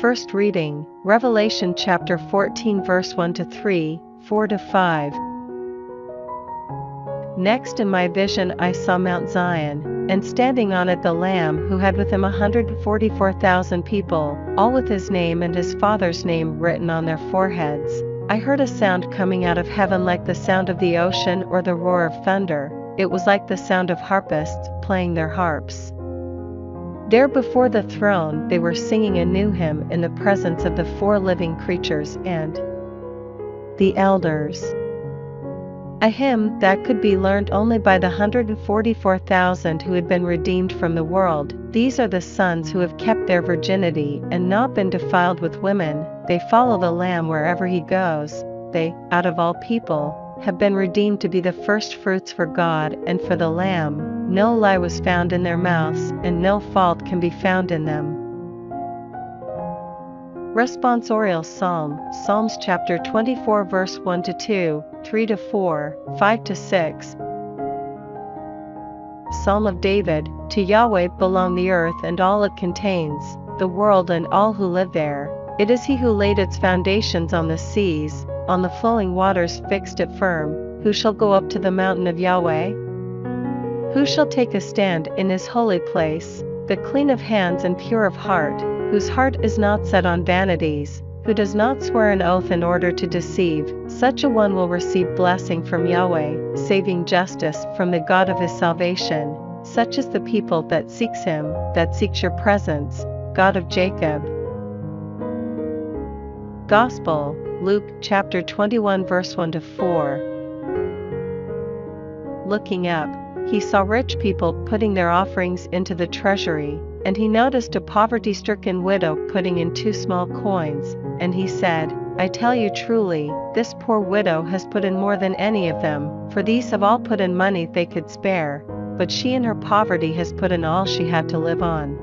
First reading, Revelation chapter 14 verse 1 to 3, 4 to 5. Next in my vision I saw Mount Zion, and standing on it the Lamb who had with him 144,000 people, all with his name and his Father's name written on their foreheads. I heard a sound coming out of heaven like the sound of the ocean or the roar of thunder. It was like the sound of harpists playing their harps. There before the throne they were singing a new hymn in the presence of the four living creatures and the elders. A hymn that could be learned only by the 144,000 who had been redeemed from the world. These are the sons who have kept their virginity and not been defiled with women. They follow the Lamb wherever he goes. They, out of all people, have been redeemed to be the first fruits for God and for the Lamb. No lie was found in their mouths, and no fault can be found in them. Responsorial Psalm, Psalms chapter 24 verse 1 to 2, 3 to 4, 5 to 6. Psalm of David. To Yahweh belong the earth and all it contains, the world and all who live there. It is he who laid its foundations on the seas, on the flowing waters fixed it firm. Who shall go up to the mountain of Yahweh? Who shall take a stand in his holy place? The clean of hands and pure of heart, whose heart is not set on vanities, who does not swear an oath in order to deceive. Such a one will receive blessing from Yahweh, saving justice from the God of his salvation. Such is the people that seeks him, that seeks your presence, God of Jacob. Gospel, Luke chapter 21 verse 1 to 4. Looking up, he saw rich people putting their offerings into the treasury, and he noticed a poverty-stricken widow putting in 2 small coins, and he said, I tell you truly, this poor widow has put in more than any of them, for these have all put in money they could spare, but she in her poverty has put in all she had to live on.